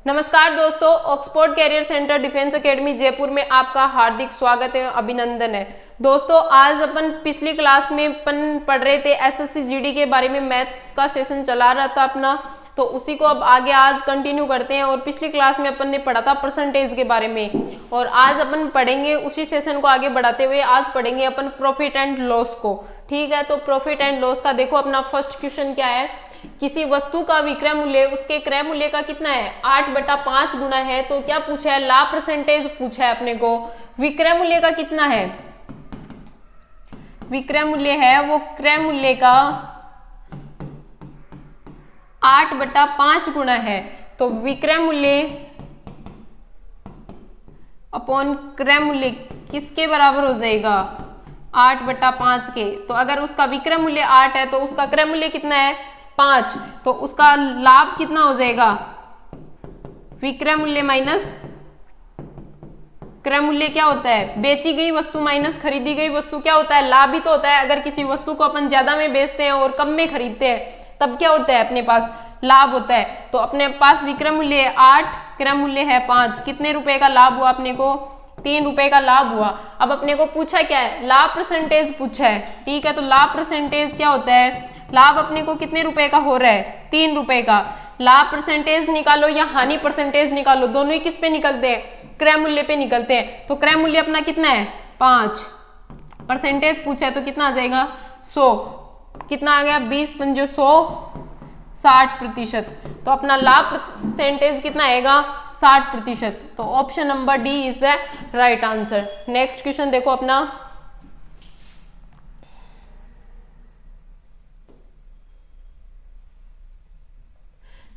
नमस्कार दोस्तों, Oxford career centre defence academy Jaipur में आपका हार्दिक स्वागत है, अभिनंदन है। दोस्तों, आज अपन पिछली क्लास में अपन पढ़ रहे थे एसएससी जीडी के बारे में, मैथ्स का सेशन चला रहा था अपना, तो उसी को अब आगे आज कंटिन्यू करते हैं। और पिछली क्लास में अपन ने पढ़ा था परसेंटेज के बारे में, और आज अपन पढ़ेंगे उसी सेशन को आगे बढ़ाते हुए आज पढ़ेंगे अपन प्रॉफिट एंड लॉस को। ठीक है, तो प्रॉफिट एंड लॉस का देखो अपना फर्स्ट क्वेश्चन क्या है। किसी वस्तु का विक्रय मूल्य उसके क्रय मूल्य का कितना है, 8/5 गुना है। तो क्या पूछा है, लाभ परसेंटेज पूछा है अपने को। विक्रय मूल्य का कितना है, विक्रय मूल्य है वो क्रय मूल्य का 8/5 गुना है। तो विक्रय मूल्य अपॉन क्रय मूल्य किसके बराबर हो जाएगा, 8/5 के। तो अगर उसका विक्रय मूल्य 8 है तो उसका क्रय मूल्य कितना है, 5। तो उसका लाभ कितना हो जाएगा, विक्रय मूल्य माइनस क्रय मूल्य क्या होता है, बेची गई वस्तु माइनस खरीदी गई वस्तु क्या होता है, लाभ ही तो होता है। अगर किसी वस्तु को अपन ज्यादा में बेचते हैं और कम में खरीदते हैं तब क्या होता है, अपने पास लाभ होता है। तो अपने पास विक्रय मूल्य 8, क्रय मूल्य है 5, कितने रुपए का लाभ हुआ अपने को, 3 रुपए का लाभ हुआ। अब अपने को पूछा क्या है, लाभ परसेंटेज पूछा है। ठीक है, तो लाभ परसेंटेज क्या होता है, लाभ अपने को कितने रुपए का हो रहा है, 3 रुपए का। लाभ परसेंटेज निकालो या हानि परसेंटेज निकालो, दोनों ही किस पे निकलते हैं, क्रय मूल्य पे निकलते हैं। तो क्रय मूल्य अपना कितना है, 5, परसेंटेज पूछा है तो कितना आ जाएगा, 100। कितना आ गया, 20×5 100, 60%। तो अपना लाभ परसेंटेज कितना आएगा, 60%। तो option number D is the right answer. Next question देखो अपना,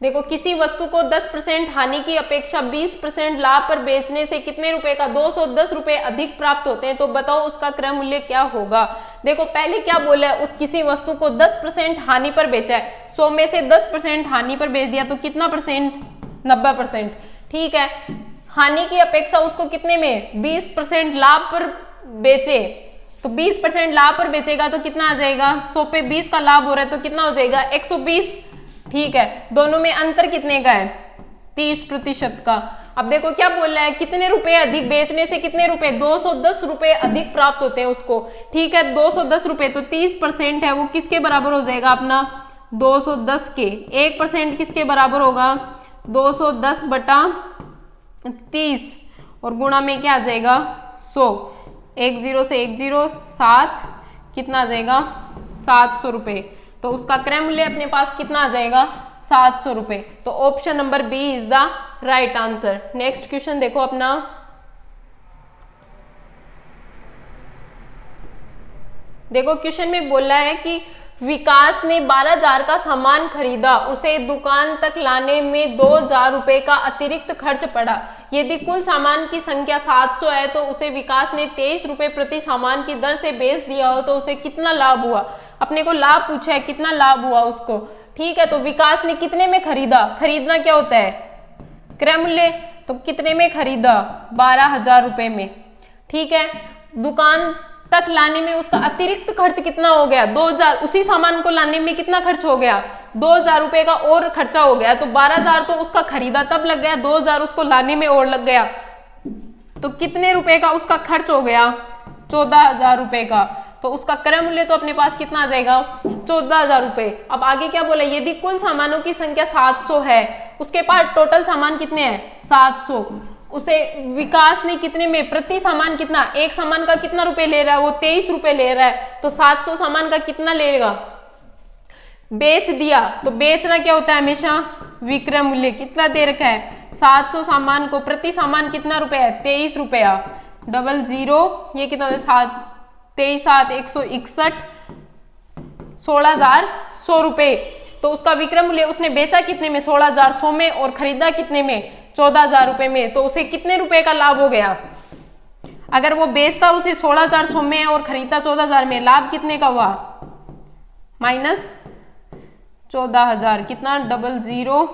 देखो किसी वस्तु को 10% हानि की अपेक्षा 20% लाभ पर बेचने से कितने रुपए का 210 रुपए अधिक प्राप्त होते हैं। तो बताओ उसका क्रय मूल्य क्या होगा। देखो पहले क्या बोला है, उस किसी वस्तु को 10% हानि पर बेचा है, 100 में से 10% हानि पर बेच दिया तो कितना परसेंट, 90%। ठीक है, हानि की अपेक्षा उसको कितने में, 20% लाभ पर बेचे, तो 20% लाभ पर बेचेगा तो कितना आ जाएगा, 100 पे 20 का लाभ हो रहा है तो कितना हो जाएगा, 120। ठीक है, दोनों में अंतर कितने का है, 30% का। अब देखो क्या बोल रहा है, कितने रुपए अधिक बेचने से कितने रुपए, 210 रुपए अधिक प्राप्त होते हैं उसको। ठीक है, 210 रुपए तो 30% है वो किसके बराबर हो जाएगा अपना, 210 के। 1% किसके बराबर होगा, 210/30 और गुणा में क्या आ जाएगा, 100। 1 0 से 1 0 7, कितना आ जाएगा, 700 रुपए। तो उसका क्रय मूल्य अपने पास कितना आ जाएगा, 700 रुपए। तो option number B is the right answer. Next question देखो अपना, देखो क्वेश्चन में बोला है कि विकास ने 12,000 का सामान खरीदा, उसे दुकान तक लाने में 2,000 रुपए का अतिरिक्त खर्च पड़ा। यदि कुल सामान की संख्या 700 है तो उसे विकास ने 23 रुपए प्रति सामान की दर से बेच दिया हो तो उसे कितना लाभ हुआ। अपने को लाभ पूछा है, कितना लाभ हुआ उसको। ठीक है, तो विकास ने कितने में खरीदा, खरीदना क्या होता है, क्रय मूल्य, तो कितने में खरीदा, 12,000 रुपए में। ठीक है, दुकान तक लाने में उसका अतिरिक्त खर्च कितना हो गया, 2,000। उसी सामान को लाने में कितना खर्च हो गया, 2,000 रुपए का और खर्चा हो गया। तो 12,000 तो उसका खरीदा तब लग गया, 2,000 उसको लाने में और लग गया, तो कितने रुपए का उसका खर्च हो गया, 14,000 रुपए का। तो उसका क्रय मूल्य तो अपने पास कितना आ जाएगा, 14,000 रुपए। अब आगे क्या बोला, यदि कुल सामानों की संख्या 700 है, उसके पास टोटल सामान कितने हैं, 700, उसे विकास ने कितने में, प्रति सामान कितना, एक सामान का कितना रुपए ले रहा है, वो 23 रुपए ले रहा है। तो 700 सामान का कितना लेगा, बेच दिया। तो बेचना क्या होता है, हमेशा विक्रय मूल्य कितना दे रखा है, 700 सामान को प्रति सामान कितना रुपए है, 23 रुपया, 00, ये कितना, 23 7 161, 16,100 रुपए। तो उसका विक्रय मूल्य उसने बेचा कितने में, 16,100 में, और खरीदा कितने में, 14,000 रुपए में। तो उसे कितने रुपए का लाभ हो गया, अगर वो बेचता उसे 16,100 में और खरीदता 14,000 में, लाभ कितने का हुआ, माइनस 14,000। कितना, 00,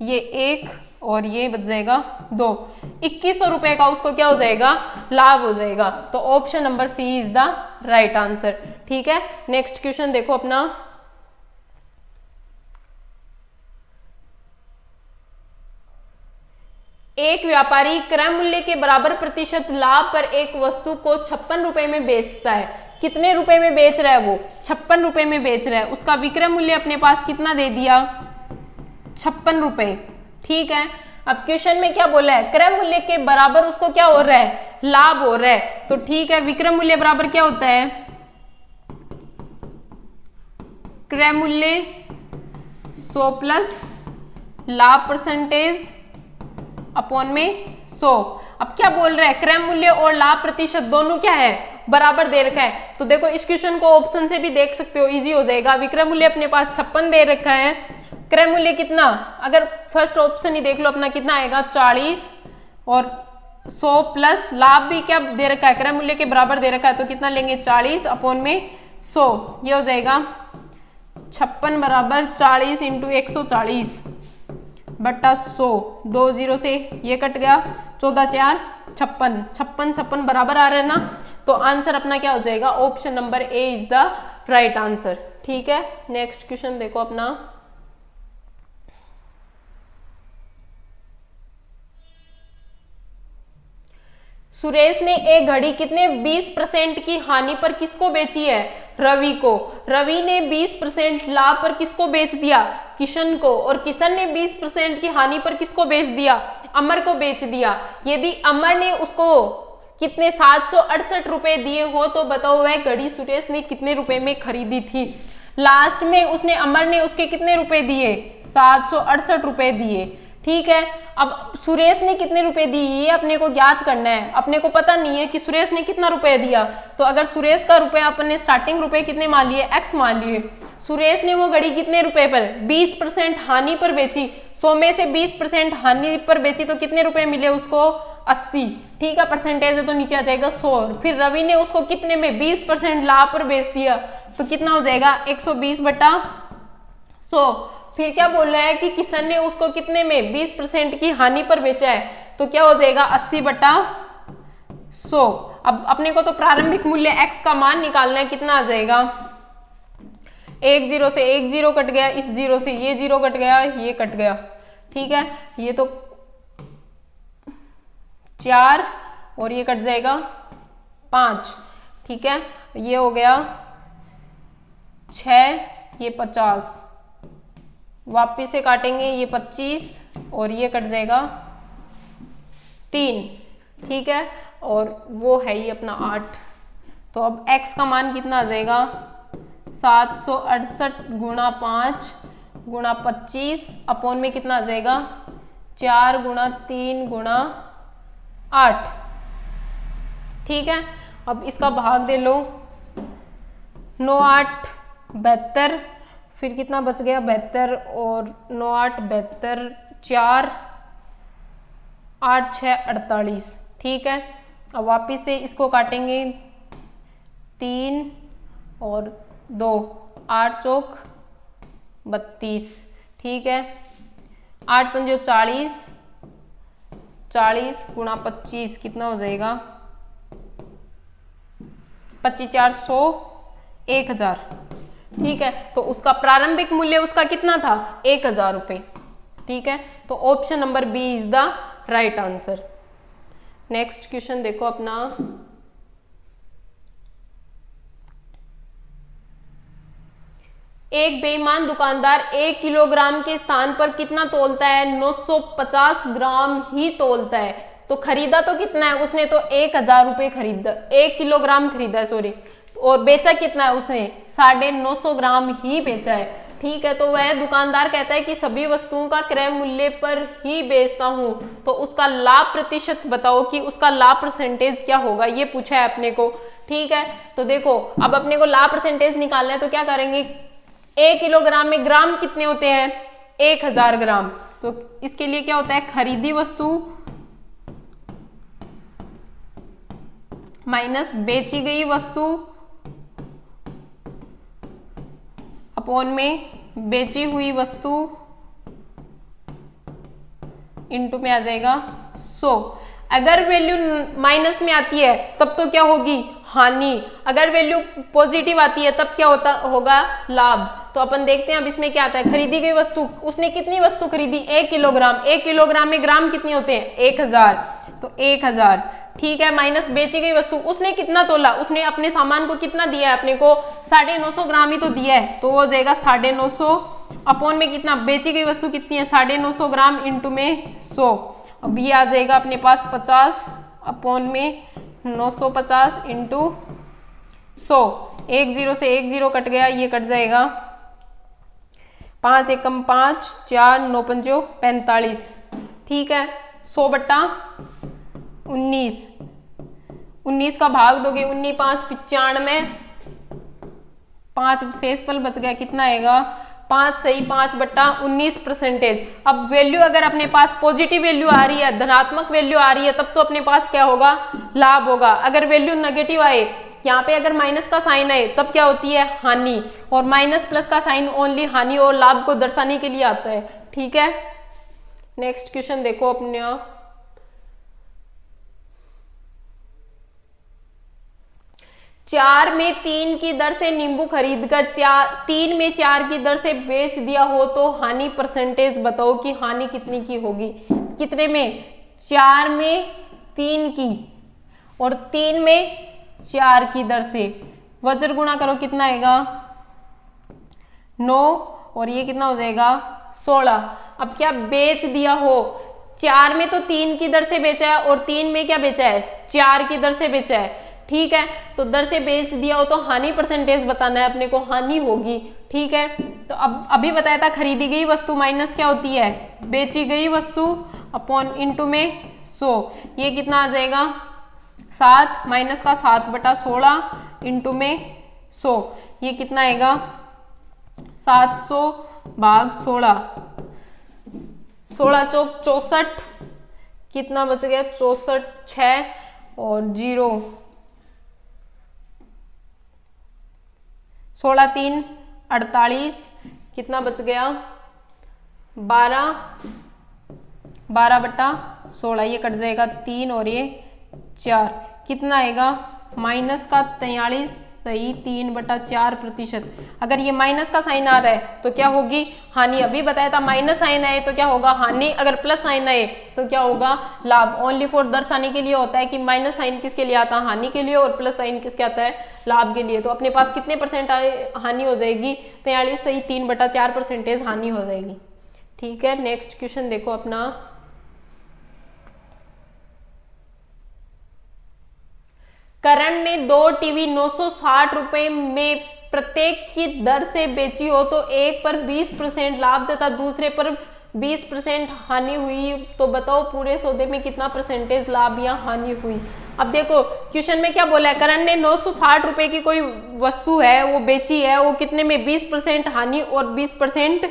ये 1 और ये बच जाएगा 2, 2100 रुपए का उसको क्या हो जाएगा, लाभ हो जाएगा। तो option number C is the right answer. ठीक है, नेक्स्ट क्वेश्चन देखो अपना, एक व्यापारी क्रय मूल्य के बराबर प्रतिशत लाभ पर एक वस्तु को 56 रुपए में बेचता है। कितने रुपए में बेच रहा है वो? 56 रुपए में बेच रहा है। उसका विक्रय मूल्य अपने पास कितना दे दिया? 56 रुपए। ठीक है, अब क्वेश्चन में क्या बोला है? क्रय मूल्य के बराबर उसको क्या हो रहा है? लाभ हो रहा है। तो ठीक है, विक्रय मूल्य बराबर क्या होता है? क्रय मूल्य 100 प्लस लाभ परसेंटेज अपॉन में 100। अब क्या बोल रहा है? क्रय मूल्य और लाभ प्रतिशत दोनों क्या है? बराबर दे रखा है। तो देखो इस क्वेश्चन को ऑप्शन से भी देख सकते हो, इजी हो जाएगा। विक्रय मूल्य अपने पास 56 दे रखा है, क्रय मूल्य कितना? अगर फर्स्ट ऑप्शन ही देख लो अपना, कितना आएगा? 40 और 100 प्लस लाभ भी क्या दे रखा है? क्रय मूल्य के बराबर दे रखा है। तो कितना लेंगे? 40 अपॉन में 100। ये हो जाएगा 56 बराबर 40 इंटू 140 बट्टा 100। 2 जीरो से ये कट गया, 14 4 56। 56 बराबर आ रहा है ना, तो आंसर अपना क्या हो जाएगा? Option number A is the right answer. ठीक है, नेक्स्ट क्वेश्चन देखो अपना। सुरेश ने एक घड़ी कितने 20% की हानि पर किसको बेची है? रवि को। रवि ने 20% लाभ पर किसको बेच दिया? किशन को। और किशन ने 20% की हानि पर किसको बेच दिया? अमर को बेच दिया। यदि अमर ने उसको कितने 768 रुपए दिए हो तो बताओ वह घड़ी सुरेश ने कितने रुपए में खरीदी थी? लास्ट में उसने अमर ने उसके कितने रुपए दिए? 768 रुपए दिए। ठीक है, अब सुरेश ने कितने रुपए दिए ये अपने को ज्ञात करना है। अपने को पता नहीं है कि सुरेश ने कितना रुपए दिया, तो अगर सुरेश का रुपया अपने स्टार्टिंग रुपए कितने मान लिए? x मान लिए। सुरेश ने वो घड़ी कितने रुपए पर? 20% हानि पर बेची। 100 में से 20% हानि पर बेची तो कितने रुपए मिले उसको? 80। ठीक है, परसेंटेज है तो नीचे आ जाएगा 100। फिर रवि ने उसको कितने में? 20% लाभ पर बेच दिया, तो कितना हो जाएगा? 120 बटा 100। फिर क्या बोल रहा है कि किशन ने उसको कितने में? 20% की हानि पर बेचा है, तो क्या हो जाएगा? 80 बटा 100। अब अपने को तो प्रारंभिक मूल्य x का मान निकालना है, कितना आ जाएगा? 1 जीरो से 1 जीरो कट गया, इस जीरो से ये जीरो कट गया, ये कट गया। ठीक है, ये तो 4 और ये कट जाएगा 5। ठीक है, ये हो गया 6, ये 50, वापिस से काटेंगे, ये 25 और ये कट जाएगा 3। ठीक है, और वो है ही अपना 8। तो अब x का मान कितना आ जाएगा? 768 गुणा 5 गुणा 25 अपॉन में कितना आ जाएगा? 4 गुणा 3 गुणा 8। ठीक है, अब इसका भाग दे लो। 9 8 72, फिर कितना बच गया? 72 और 9 8 72, 4 8 6 48। ठीक है, अब वापिस से इसको काटेंगे, 3 और 2, 8 चौक 32। ठीक है, 8 पंजे 40, 40 गुणा 25 कितना हो जाएगा? 25 4 100, 1000। ठीक है, तो उसका प्रारंभिक मूल्य उसका कितना था? 1000 रुपए। ठीक है, तो option number B is the right answer. Next question देखो अपना। एक बेईमान दुकानदार 1 किलोग्राम के स्थान पर कितना तोलता है? 950 ग्राम ही तोलता है। तो खरीदा तो कितना है उसने? तो 1000 रुपए खरीदा, 1 किलोग्राम खरीदा है, सॉरी। और बेचा कितना है उसने? 950 ग्राम ही बेचा है। ठीक है, तो वह दुकानदार कहता है कि सभी वस्तुओं का क्रय मूल्य पर ही बेचता हूं, तो उसका लाभ प्रतिशत बताओ कि उसका लाभ परसेंटेज क्या होगा, ये पूछा है अपने को। ठीक है, तो देखो अब अपने को लाभ परसेंटेज निकालना है, तो क्या करेंगे? 1 किलोग्राम में ग्राम कितने होते हैं? 1000 ग्राम। तो इसके लिए क्या होता है? खरीदी वस्तु माइनस बेची गई वस्तु अपॉन में बेची हुई वस्तु इनटू में आ जाएगा 100। अगर वैल्यू माइनस में आती है तब तो क्या होगी? हानि। अगर वैल्यू पॉजिटिव आती है तब क्या होगा? लाभ। तो अपन देखते हैं अब इसमें क्या आता है। खरीदी गई वस्तु, उसने कितनी वस्तु खरीदी, 1 किलोग्राम। 1 किलोग्राम में ग्राम कितने होते हैं, 1000, तो 1000। ठीक है, माइनस बेची गई वस्तु, उसने कितना तोला, उसने अपने सामान को कितना दिया है, अपने को 950 ग्राम ही तो दिया है, तो वो हो जाएगा 950 अपॉन में कितना, बेची गई वस्तु कितनी है 950 ग्राम इंटू में 100। अब ये आ जाएगा अपने पास 50 अपॉन में 950 इंटू 100। 1 0 से 1 0 कट गया, ये कट जाएगा 5 एकम 5, 4 9 पंजो 45। ठीक है, 100 बट्टा 19, 19 का भाग दोगे 19 5 95, 5 शेष पल बच गया, कितना आएगा 5 सही 5 बट्टा 19%। अब वैल्यू अगर अपने पास पॉजिटिव वैल्यू आ रही है, धनात्मक वैल्यू आ रही है, तब तो अपने पास क्या होगा, लाभ होगा। अगर वैल्यू नेगेटिव आए, यहाँ पे अगर माइनस का साइन आए, तब क्या होती है, हानि। और माइनस प्लस का साइन ओनली हानि और लाभ को दर्शाने के लिए आता है। ठीक है, नेक्स्ट क्वेश्चन देखो अपने। 4 में 3 की दर से नींबू खरीद कर 3 में 4 की दर से बेच दिया हो तो हानि परसेंटेज बताओ कि हानि कितनी की होगी। कितने में, 4 में 3 की और 3 में 4 की दर से, वज्र गुणा करो कितना आएगा 9 और ये कितना हो जाएगा 16। अब क्या बेच दिया हो, 4 में तो 3 की दर से बेचा है और 3 में क्या बेचा है, 4 की दर से बेचा है। ठीक है, तो दर से बेच दिया हो तो हानि परसेंटेज बताना है अपने को, हानि होगी। ठीक है, तो अब अभी बताया था खरीदी गई वस्तु माइनस क्या होती है, बेची गई वस्तु अपॉन इंटू में 100। ये कितना आ जाएगा 7 माइनस का 7 बटा 16 इंटू में 100। ये कितना आएगा 700 भाग 16, 16 चौक 64, कितना बच गया 64, 6 और 0, 16 3 48, कितना बच गया 12, 12 बटा 16, ये कट जाएगा 3 और ये 4, कितना आएगा माइनस का 43 सही 3/4%। अगर ये माइनस का साइन आ रहा है तो क्या होगी हानि। अभी बताया था माइनस साइन आए तो क्या होगा हानि, अगर प्लस साइन आए तो क्या होगा लाभ। ओनली फॉर दर्शाने के लिए होता है कि माइनस साइन किसके लिए आता है, हानि के लिए, और प्लस साइन किसके आता है, लाभ के लिए। तो अपने पास कितने परसेंट हानि हो जाएगी 43 सही 3/4% हानि हो जाएगी। ठीक है, नेक्स्ट क्वेश्चन देखो अपना। करण ने 2 टीवी 960 रुपए में प्रत्येक की दर से बेची हो तो एक पर 20% लाभ तथा दूसरे पर 20% हानि हुई, तो बताओ पूरे सौदे में कितना परसेंटेज लाभ या हानि हुई। अब देखो क्वेश्चन में क्या बोला है, करण ने 960 रुपए की कोई वस्तु है वो बेची है, वो कितने में 20% हानि और 20%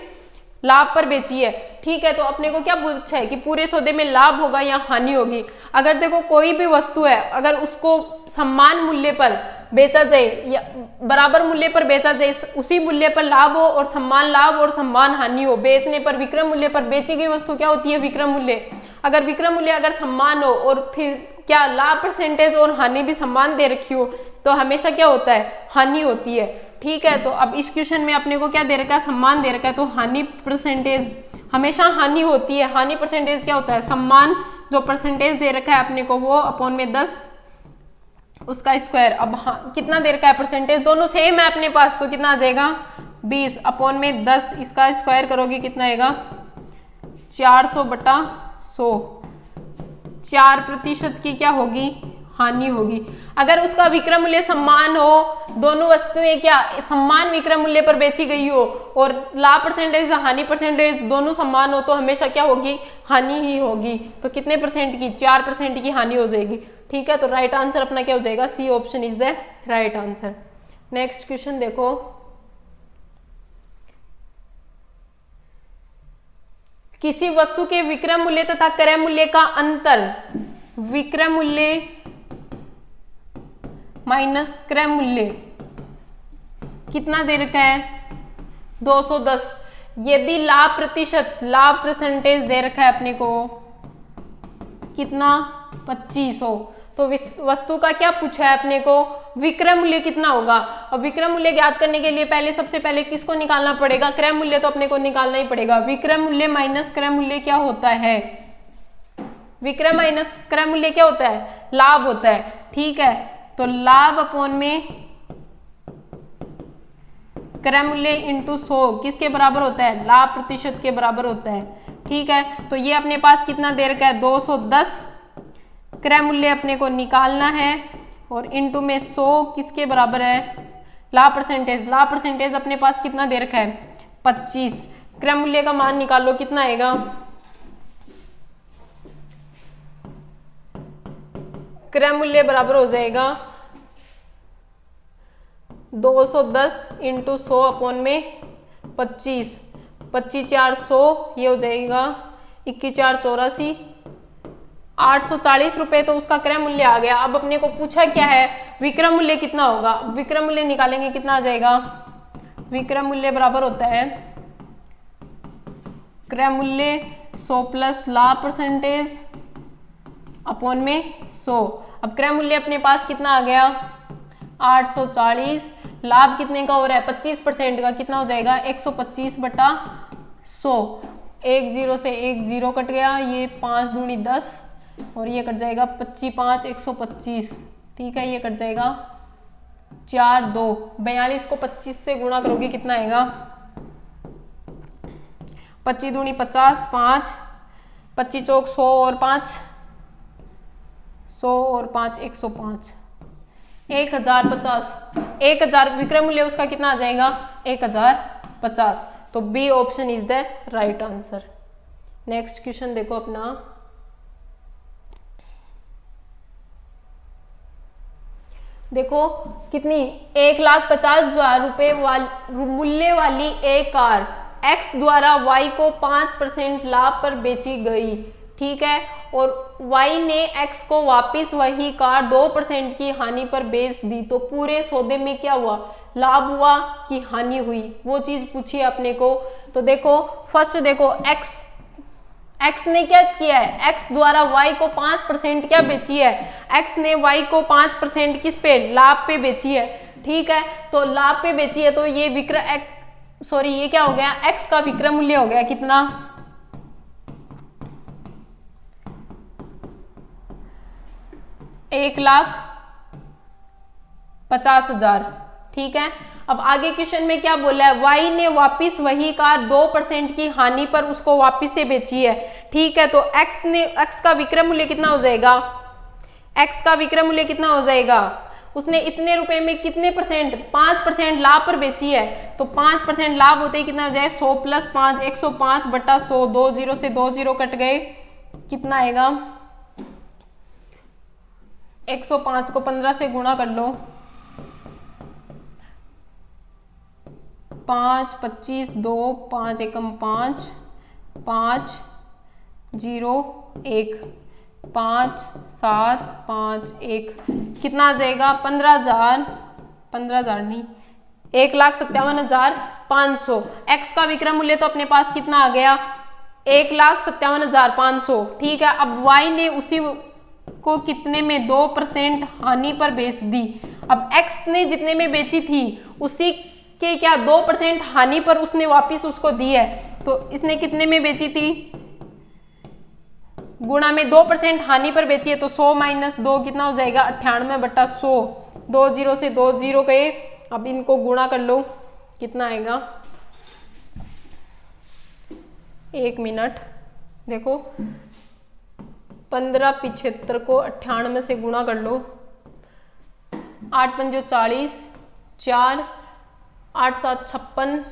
लाभ पर बेची है। ठीक है, तो अपने को क्या पूछा है कि पूरे सौदे में लाभ होगा या हानि होगी। अगर देखो कोई भी वस्तु है, अगर उसको समान मूल्य पर बेचा जाए या बराबर मूल्य पर बेचा जाए, उसी मूल्य पर लाभ हो और समान लाभ और समान हानि हो। बेचने पर विक्रय मूल्य पर बेची गई वस्तु क्या होती है विक्रय मूल्य। अगर विक्रय मूल्य अगर समान हो और फिर क्या लाभ परसेंटेज और हानि भी समान दे रखी हो तो हमेशा क्या होता है हानि होती है। ठीक है, तो अब इस क्वेश्चन में अपने को क्या दे रखा है, सम्मान दे रखा है, तो हानि परसेंटेज हमेशा हानि होती है। हानि परसेंटेज क्या होता है, सम्मान जो परसेंटेज दे रखा है अपने को वो अपॉन में 10 उसका स्क्वायर। अब कितना दे रखा है परसेंटेज, दोनों सेम है अपने पास, तो कितना आ जाएगा 20 अपॉन में 10, इसका स्क्वायर करोगे कितना आएगा 400/100। 4% की क्या होगी हानि होगी। अगर उसका विक्रय मूल्य समान हो, दोनों वस्तुएं क्या समान विक्रय मूल्य पर बेची गई हो और लाभ परसेंटेज हानि परसेंटेज दोनों समान हो तो हमेशा क्या होगी हानि ही होगी। तो कितने परसेंट की 4% की हानि हो जाएगी। ठीक है, तो राइट आंसर अपना क्या हो जाएगा, C option is the right answer. Next question देखो, किसी वस्तु के विक्रय मूल्य तथा क्रय मूल्य का अंतर, विक्रय मूल्य माइनस क्रय मूल्य कितना दे रखा है 210। यदि लाभ प्रतिशत, लाभ परसेंटेज दे रखा है अपने को कितना 25 हो, तो वस्तु का क्या पूछा है अपने को विक्रय मूल्य कितना होगा। और विक्रय मूल्य ज्ञात करने के लिए पहले सबसे पहले किसको निकालना पड़ेगा, क्रय मूल्य तो अपने को निकालना ही पड़ेगा। विक्रय मूल्य माइनस क्रय मूल्य क्या होता है, विक्रय माइनस क्रय मूल्य क्या होता है, लाभ होता है। ठीक है, तो लाभ अपॉन में क्रय मूल्य इंटू 100 किसके बराबर होता है, लाभ प्रतिशत के बराबर होता है। ठीक है, तो ये अपने पास कितना दे रखा है 210 क्रय मूल्य अपने को निकालना है और इंटू में 100 किसके बराबर है, लाभ परसेंटेज। लाभ परसेंटेज अपने पास कितना दे रखा है 25। क्रय मूल्य का मान निकालो कितना आएगा, क्रय मूल्य बराबर हो जाएगा 210 इंटू 100 अपॉन में 25, 25 4 100, ये हो जाएगा 21 4 84, 840 रुपए तो उसका क्रय मूल्य आ गया। अब अपने को पूछा क्या है, विक्रय मूल्य कितना होगा। विक्रय मूल्य निकालेंगे कितना आ जाएगा, विक्रय मूल्य बराबर होता है क्रय मूल्य 100 प्लस लाभ परसेंटेज अपॉन में 100। अब क्रय मूल्य अपने पास कितना आ गया 840, लाभ कितने का हो रहा है 25% का, कितना हो जाएगा 125 बटा 100। एक जीरो से एक जीरो कट गया, ये 5 दूनी 10 और ये कट जाएगा 25 5 125। ठीक है, ये कट जाएगा 4 2, 42 को 25 से गुणा करोगे कितना आएगा 25 दूनी 50, 5 25 चौक 100 और 5 100 और 5 105, 1050। 1000 विक्रय मूल्य उसका कितना आ जाएगा 1050। तो B option is the right answer. Next question देखो अपना, देखो कितनी 1,50,000 रुपए मूल्य वाली एक कार X द्वारा Y को 5% लाभ पर बेची गई। ठीक है, और Y ने X को वापस वही कार 2% की हानि पर बेच दी, तो पूरे सौदे में क्या हुआ, लाभ हुआ कि हानि हुई, वो चीज पूछी है अपने को। तो देखो फर्स्ट देखो X ने क्या किया है, X द्वारा Y को 5% क्या बेची है, X ने Y को 5% किस पे, लाभ पे बेची है। ठीक है, तो लाभ पे बेची है तो ये विक्रय ये क्या हो गया, X का विक्रय मूल्य हो गया कितना 1,50,000। ठीक है, अब आगे क्वेश्चन में क्या बोला है, Y ने वापिस वही कार 2% की हानि पर उसको वापिस से बेची है। ठीक है, तो X का विक्रय मूल्य कितना हो जाएगा, X का विक्रय मूल्य कितना हो जाएगा, उसने इतने रुपए में कितने परसेंट 5% लाभ पर बेची है, तो 5% लाभ होते ही कितना हो जाए 100 प्लस 5 105 बटा 100, 2 जीरो से 2 जीरो कट गए, कितना आएगा 105 को 15 से गुणा कर लो, 5 25 2 5 एकम 5 5 0 1 5 7 5 1, कितना आ जाएगा 15,000 नहीं 1,57,500। X का विक्रय मूल्य तो अपने पास कितना आ गया 1,57,500। ठीक है, अब Y ने उसी को कितने में 2% हानि पर बेच दी। अब X ने जितने में बेची थी उसी के क्या 2% हानि पर उसने वापिस उसको दी है, तो इसने कितने में बेची थी, गुणा में 2% हानि पर बेची है, तो 100 माइनस 2 कितना हो जाएगा 98 बटा 100, 2 जीरो से 2 जीरो गए, अब इनको गुणा कर लो कितना आएगा, 1 मिनट देखो 1575 को 98 से गुणा कर लो, 8 पंजो 40, 4 8 7 56,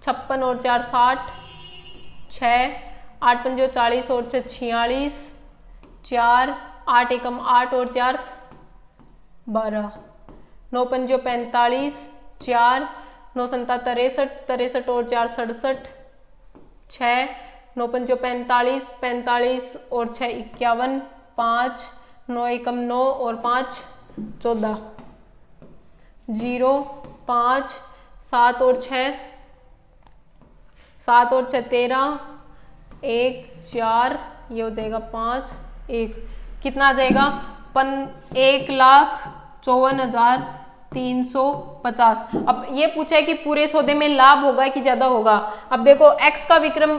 56 और 4 60, 6 8 पंजो 40 और 6 46, 4 8 एकम 8 और 4 12, 9 पंजो 45, 4 9 संता 63, 63 और 4 67, 6 9 पंजो 45, 45 और 6 51, 5 9 एकम 9 और 5 14, 0 5 7 और 6 7 और 6 13, 1 4, ये हो जाएगा 5 1, कितना आ जाएगा 1,00,000 54,350। अब ये पूछा है कि पूरे सौदे में लाभ होगा कि ज्यादा होगा। अब देखो x का विक्रम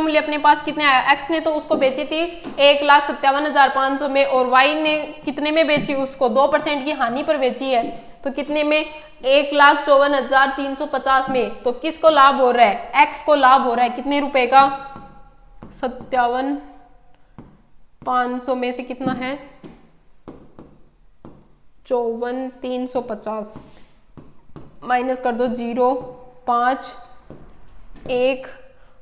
मूल्य अपने पास कितने आया, x ने तो उसको बेची थी 1,57,500 में और y ने कितने में बेची, उसको 2% की हानि पर बेची है, तो कितने में, 1,54,350 में। तो किसको लाभ हो रहा है, x को लाभ हो रहा है कितने रुपए का, 57,500 में से कितना है, 54,350 माइनस कर दो 0, 5, 1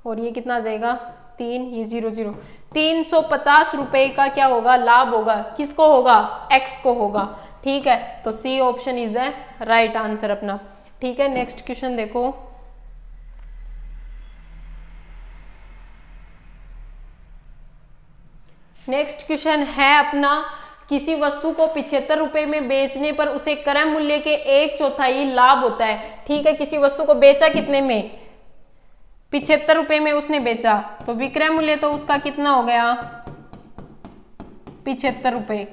और ये कितना आ जाएगा 3, ये 0 0, 350 रुपए का क्या होगा, लाभ होगा। किसको होगा, x को होगा। ठीक है, तो C option is the right answer अपना। ठीक है, नेक्स्ट क्वेश्चन देखो। नेक्स्ट क्वेश्चन है अपना, किसी वस्तु को 75 रुपए में बेचने पर उसे क्रय मूल्य के 1/4 लाभ होता है। ठीक है, किसी वस्तु को बेचा कितने में, 75 रुपए में उसने बेचा, तो विक्रय मूल्य तो उसका कितना हो गया, 75 रुपए।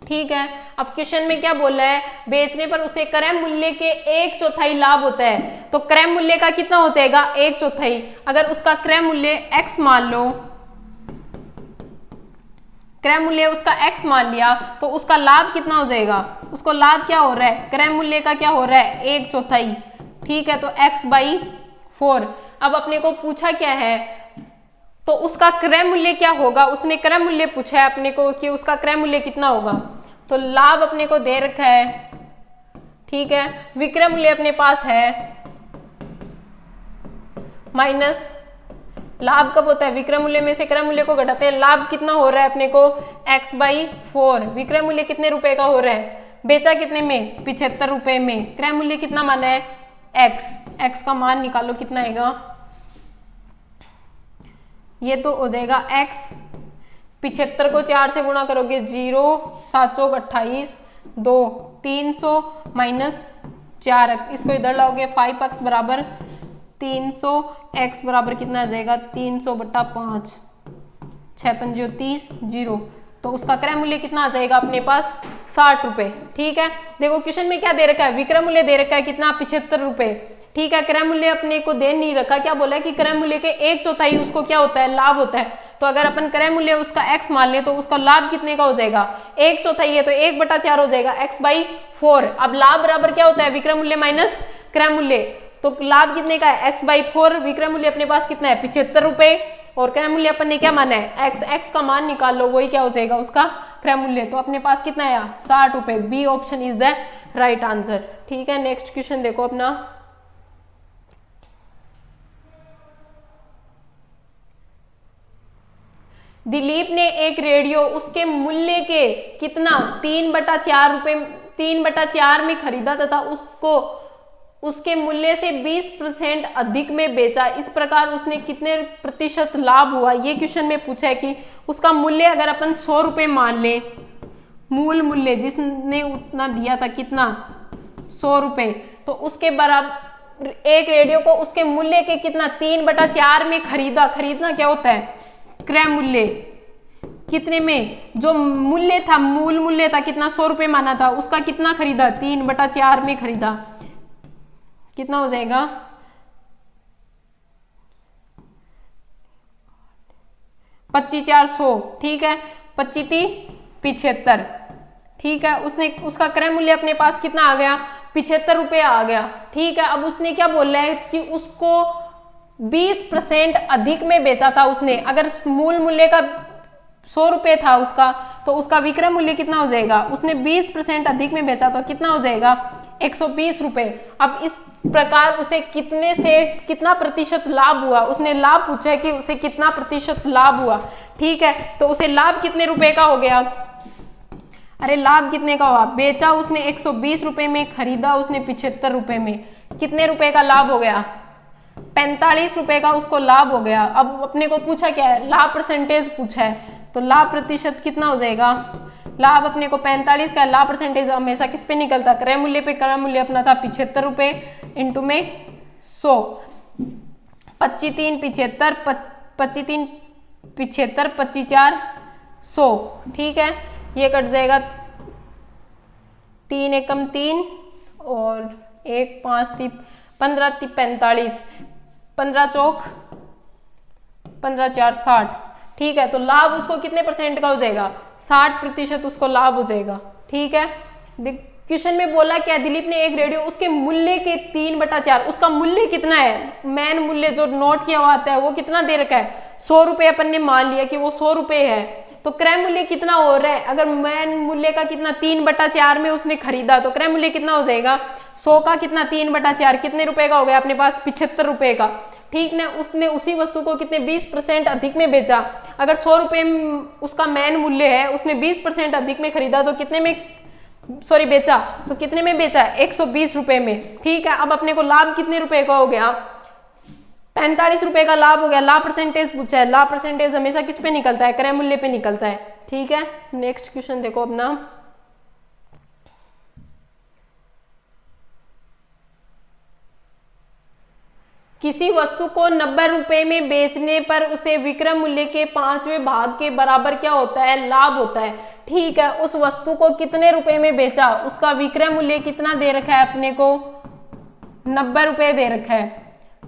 ठीक है, अब क्वेश्चन में क्या बोला है, बेचने पर उसे क्रय मूल्य के 1/4 लाभ होता है, तो क्रय मूल्य का कितना हो जाएगा 1/4। अगर उसका क्रय मूल्य x मान लो, क्रय मूल्य उसका x मान लिया, तो उसका लाभ कितना हो जाएगा, उसको लाभ क्या हो रहा है, क्रय मूल्य का क्या हो रहा है 1/4। ठीक है, तो x/4। अब अपने को पूछा क्या है, तो उसका क्रय मूल्य क्या होगा, उसने क्रय मूल्य पूछा है अपने को कि उसका क्रय मूल्य कितना होगा, तो लाभ अपने को दे रखा है। ठीक है, विक्रय मूल्य अपने पास है, माइनस लाभ कब होता है, विक्रय मूल्य में से क्रय मूल्य को घटाते हैं, लाभ कितना हो रहा है अपने को x/4। विक्रय मूल्य कितने रुपए का हो रहा है, बेचा कितने में 75 रुपए में, क्रय मूल्य कितना माना है x का मान निकालो कितना आएगा, ये तो हो जाएगा x, 75 को 4 से गुणा करोगे 0, 7 चौक 28, 2, 300 माइनस 4x, इसको इधर लाओगे 5x बराबर 300, x बराबर कितना आ जाएगा 300/5, 6 पंजे 30, 0, तो उसका क्रय मूल्य कितना आ जाएगा अपने पास 60 रुपए। ठीक है, देखो क्वेश्चन में क्या दे रखा है, विक्रय मूल्य दे रखा है कितना 75 रुपए। ठीक है, क्रय मूल्य अपने को दे नहीं रखा, क्या बोला है कि क्रय मूल्य के 1/4 उसको क्या होता है, लाभ होता है। तो अगर अपन क्रय मूल्य उसका x मान ले, तो उसका लाभ कितने का हो जाएगा 1/4 है, तो 1/4 हो जाएगा x/4। अब लाभ बराबर क्या होता है, विक्रय मूल्य माइनस क्रय मूल्य, तो लाभ कितने का है x/4। विक्रय मूल्य अपने पास कितना है 75 रुपए, और क्रय मूल्य अपन ने क्या माना है x का मान निकाल लो, वही क्या हो जाएगा उसका क्रय मूल्य, तो अपने पास कितना आया 60 रुपए। B option is the right answer. ठीक है, नेक्स्ट क्वेश्चन देखो अपना, दिलीप ने एक रेडियो उसके मूल्य के कितना 3/4 रुपए 3/4 में खरीदा तथा उसको उसके मूल्य से 20% अधिक में बेचा, इस प्रकार उसने कितने प्रतिशत लाभ हुआ। ये क्वेश्चन में पूछा है कि उसका मूल्य अगर अपन 100 रुपए मान ले, मूल मूल्य जिसने उतना दिया था कितना 100 रुपए, तो उसके बराबर एक रेडियो को उसके मूल्य के कितना 3/4 में खरीदना क्या होता है क्रय मूल्य, कितने में, जो मूल्य था मूल मूल्य था कितना 100 रुपए माना था, उसका कितना खरीदा 3/4 में खरीदा, कितना हो जाएगा 25,400। ठीक है, 25,75। ठीक है, उसका क्रय मूल्य अपने पास कितना आ गया 75 रुपए आ गया। ठीक है, अब उसने क्या बोला है कि उसको 20% अधिक में बेचा था उसने, अगर मूल मूल्य का 100 रुपए था उसका, तो उसका विक्रय मूल्य कितना हो जाएगा, उसने 20% अधिक में बेचा तो कितना हो जाएगा 120 रुपए। अब इस प्रकार उसे कितने से कितना प्रतिशत लाभ हुआ, उसने लाभ पूछा है कि उसे कितना प्रतिशत लाभ हुआ। ठीक है, तो उसे लाभ कितने रुपए का हो गया, अरे लाभ कितने का हुआ, बेचा उसने 120 रुपए में, खरीदा उसने 75 रुपए में, कितने रुपए का लाभ हो गया 45 रुपए का उसको लाभ हो गया। अब अपने को पूछा क्या है, लाभ परसेंटेज पूछा है, तो लाभ प्रतिशत कितना हो जाएगा, लाभ अपने को 45 का, लाभ परसेंटेज हमेशा किस पे निकलता, क्रय मूल्य पे। क्रय मूल्य अपना था 75 रुपए इंटू में 100, 25,3 75, 25,3 75, 25,4 100। ठीक है, ये कट जाएगा 3 3 एकम 3 और 1 5 3 15 3 45, 15 चौक 15 4 60। ठीक है, तो लाभ उसको कितने परसेंट का हो जाएगा? 60% उसको लाभ हो जाएगा। ठीक है, क्वेश्चन में बोला क्या, दिलीप ने एक रेडियो उसके मूल्य के 3/4, उसका मूल्य कितना है? मैन मूल्य जो नोट किया हुआ आता है वो कितना दे रखा है? 100 रुपए अपन ने मान लिया कि वो 100 रुपए है, तो क्रय मूल्य कितना हो रहा है? अगर मैन मूल्य का कितना 3/4 में उसने खरीदा तो क्रय मूल्य कितना हो जाएगा? 100 का कितना 3/4 कितने रुपए का हो गया अपने पास? 75 रुपए का। ठीक ना, उसने उसी वस्तु को कितने 20% अधिक में बेचा। अगर 100 रुपए उसका मैन मूल्य है, उसने 20% अधिक में खरीदा तो कितने में बेचा, तो कितने में बेचा? 120 रुपए में। ठीक है, अब अपने को लाभ कितने रुपए का हो गया? 45 रुपए का लाभ हो गया। लाभ परसेंटेज पूछा है, लाभ परसेंटेज हमेशा किस पे निकलता है? क्रय मूल्य पे निकलता है। ठीक है, नेक्स्ट क्वेश्चन देखो अपना। किसी वस्तु को 90 रुपए में बेचने पर उसे विक्रय मूल्य के 5वें भाग के बराबर क्या होता है? लाभ होता है। ठीक है, उस वस्तु को कितने रुपए में बेचा, उसका विक्रय मूल्य कितना दे रखा है अपने को? 90 रुपए दे रखा है।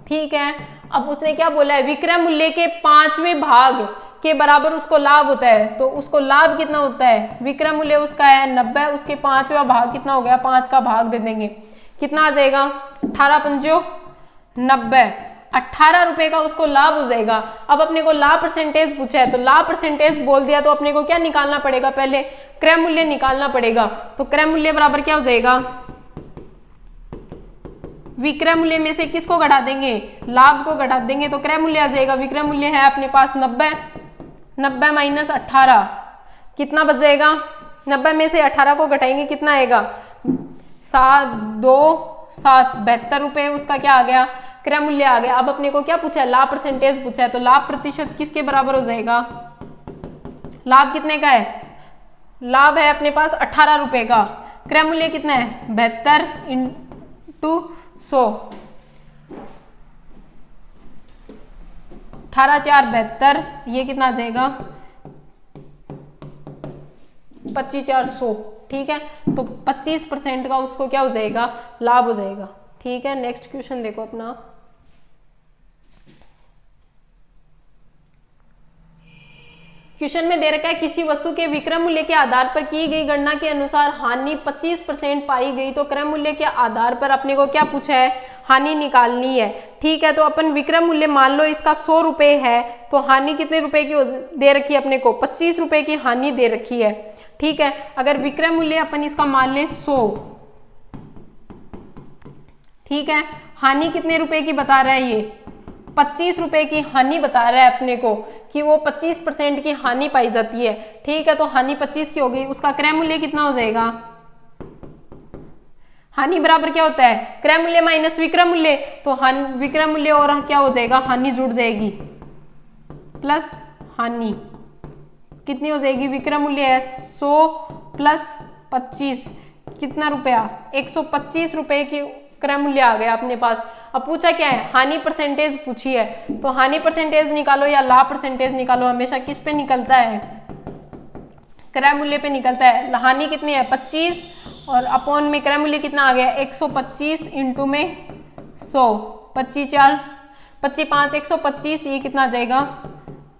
ठीक है, अब उसने क्या बोला है? विक्रय मूल्य के 5वें भाग के बराबर उसको लाभ होता है, तो उसको लाभ कितना होता है? विक्रय मूल्य उसका है 90, उसके 5वां भाग कितना हो गया? 5 का भाग दे देंगे, कितना आ जाएगा? 18 पंजो 90, 18 रुपए का उसको लाभ हो जाएगा। अब अपने को लाभ परसेंटेज पूछा है, तो लाभ परसेंटेज बोल दिया तो अपने को क्या निकालना पड़ेगा? पहले क्रय मूल्य निकालना पड़ेगा। तो क्रय मूल्य बराबर क्या हो जाएगा? विक्रय मूल्य में से किसको घटा देंगे? लाभ को घटा देंगे, तो क्रय मूल्य आ जाएगा। विक्रय मूल्य है अपने पास 90, 90 माइनस 18 कितना बच जाएगा? 90 में से 18 को घटाएंगे, कितना आएगा? 7 2 7 72 रुपए उसका क्या आ गया? क्रय मूल्य आ गया। अब अपने को क्या पूछा है? लाभ परसेंटेज पूछा है, तो लाभ प्रतिशत किसके बराबर हो जाएगा? लाभ कितने का है? लाभ है अपने पास 18 रुपए का। क्रय मूल्य कितना है? 72 इंटू 100, 18 4 72, ये कितना आ जाएगा? 25 4 100। ठीक है, तो 25% का उसको क्या हो जाएगा? लाभ हो जाएगा। ठीक है, नेक्स्ट क्वेश्चन देखो अपना। क्वेश्चन में दे रखा है किसी वस्तु के विक्रय मूल्य के आधार पर की गई गणना के अनुसार हानि 25% पाई गई, तो क्रय मूल्य के आधार पर अपने को क्या पूछा है? हानि निकालनी है। ठीक है, तो अपन विक्रय मूल्य मान लो इसका 100 रुपए है, तो हानि कितने रुपए की दे रखी है अपने को? 25 रुपए की हानि दे रखी है। ठीक है, अगर विक्रय मूल्य अपन इसका मान ले 100, ठीक है, हानि कितने रुपए की बता रहा है? ये 25 रुपए की हानि बता रहा है अपने को कि वो 25% की हानि पाई जाती है। ठीक है, तो हानि 25 की हो गई, उसका क्रय मूल्य कितना हो जाएगा? हानि बराबर क्या होता है? क्रय मूल्य माइनस विक्रय मूल्य, तो विक्रय मूल्य और क्या हो जाएगा? हानि जुड़ जाएगी, प्लस हानि कितनी हो जाएगी? विक्रय मूल्य है 100 प्लस 25, कितना रुपया? 125 रुपए की क्रय मूल्य आ गया अपने पास। अब पूछा क्या है? हानि परसेंटेज पूछी है, तो हानि परसेंटेज निकालो या लाभ परसेंटेज निकालो, हमेशा किस पे निकलता है? क्रय मूल्य पे निकलता है। हानि कितनी है? 25, और अपॉन में क्रय मूल्य कितना आ गया? 125 इंटू में 100, 25 4 25 5 125, ये कितना आ जाएगा?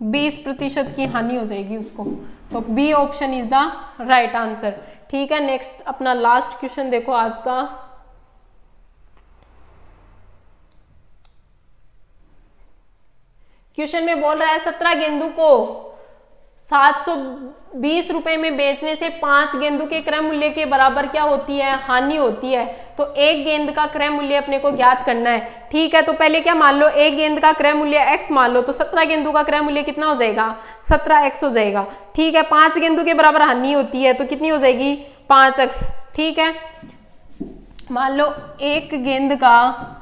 20% की हानि हो जाएगी उसको। तो B option is the right answer. ठीक है, नेक्स्ट अपना लास्ट क्वेश्चन देखो आज का। क्वेश्चन में बोल रहा है 17 गेंदों को 720 रुपए में बेचने से 5 गेंदों के क्रय मूल्य के बराबर क्या होती है? हानि होती है। तो एक गेंद का क्रय मूल्य अपने को ज्ञात करना है। ठीक है, तो पहले क्या मान लो? एक गेंद का क्रय मूल्य x मान लो, तो 17 गेंदों का क्रय मूल्य कितना हो जाएगा? 17x हो जाएगा। ठीक है, 5 गेंदों के बराबर हानि होती है, तो कितनी हो जाएगी? 5x। ठीक है, मान लो एक गेंद का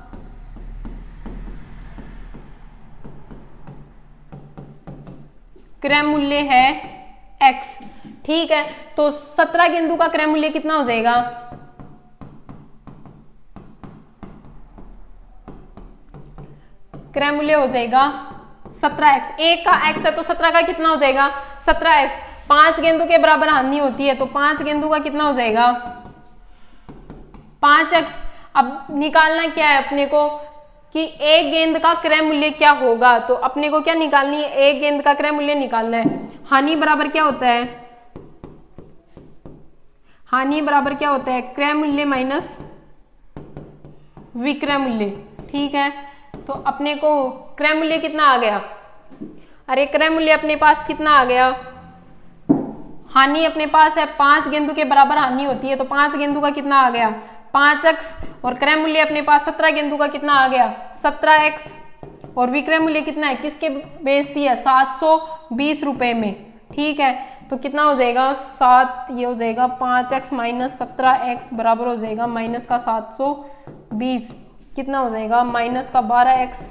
क्रय मूल्य है x। ठीक है, तो 17 गेंदों का क्रय मूल्य कितना हो जाएगा? क्रय मूल्य हो जाएगा 17x। एक का x है तो 17 का कितना हो जाएगा? 17x। 5 गेंदों के बराबर हानि होती है, तो 5 गेंदों का कितना हो जाएगा? 5x। अब निकालना क्या है अपने को कि एक गेंद का क्रय मूल्य क्या होगा, तो अपने को क्या निकालनी है, एक गेंद का क्रय मूल्य निकालना है। हानि बराबर क्या होता है, हानि बराबर क्या होता है, क्रय मूल्य माइनस विक्रय मूल्य। ठीक है, तो अपने को क्रय मूल्य कितना आ गया, अरे क्रय मूल्य अपने पास कितना आ गया, हानि अपने पास है 5 गेंदों के बराबर हानि होती है, तो 5 गेंदों का कितना आ गया 5x, और क्रय मूल्य अपने पास 17 गेंदों का कितना आ गया 17x, और विक्रय मूल्य कितना है, किसके बेचती है 720 रुपए में। ठीक है, तो कितना हो जाएगा 7, ये हो जाएगा 5x माइनस 17x बराबर हो जाएगा माइनस का 720, कितना हो जाएगा माइनस का 12x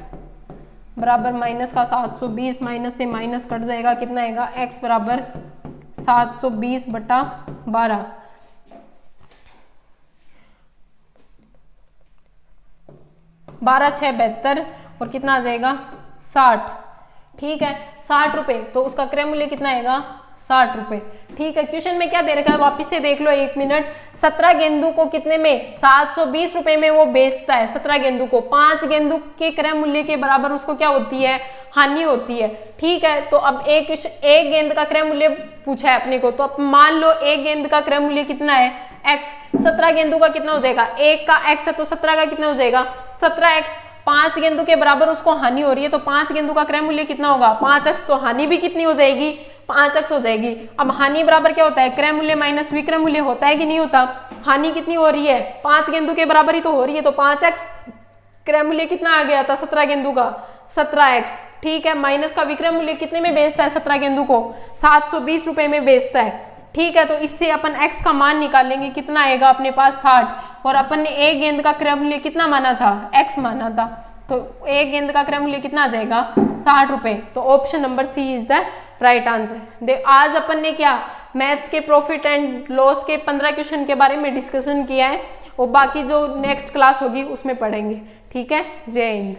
बराबर माइनस का 720, माइनस से माइनस कट जाएगा, कितना आएगा x बराबर 720 बटा 12। 12 6 72 और कितना आ जाएगा 60। ठीक है, 60 रुपए, तो उसका क्रय मूल्य कितना आएगा 60 रुपए। ठीक है, क्वेश्चन में क्या दे रखा है वापिस से देख लो 1 मिनट। 17 गेंदों को कितने में 720 रुपए में वो बेचता है, 17 गेंदों को, 5 गेंदों के क्रय मूल्य के बराबर उसको क्या होती है, हानि होती है। ठीक है, तो अब एक गेंद का क्रय मूल्य पूछा है अपने को, तो अब मान लो एक गेंद का क्रय मूल्य कितना है x, 17 गेंदों का कितना हो जाएगा, एक का x है तो 17 का कितना हो जाएगा 17x, 5 गेंदों के बराबर उसको हानि हो रही है, तो 5 गेंदों का क्रय मूल्य कितना होगा 5x, तो हानि भी कितनी हो जाएगी 5x हो जाएगी। अब हानि बराबर क्या होता है, क्रय मूल्य माइनस विक्रय मूल्य होता है कि नहीं होता, हानि कितनी हो रही है 5 गेंदों के बराबर ही तो हो रही है, तो 5x, क्रय मूल्य कितना आ गया था 17 गेंदों का 17x। ठीक है, माइनस का विक्रय मूल्य कितने में बेचता है 17 गेंदों को 720 रुपए में बेचता है। ठीक है, तो इससे अपन x का मान निकालेंगे, कितना आएगा अपने पास 60, और अपन ने एक गेंद का क्रय मूल्य कितना माना था x माना था, तो एक गेंद का क्रय मूल्य कितना आ जाएगा 60 रुपए। तो option number C is the right answer. आज अपन ने क्या मैथ्स के प्रॉफिट एंड लॉस के 15 क्वेश्चन के बारे में डिस्कशन किया है, और बाकी जो नेक्स्ट क्लास होगी उसमें पढ़ेंगे। ठीक है, जय हिंद।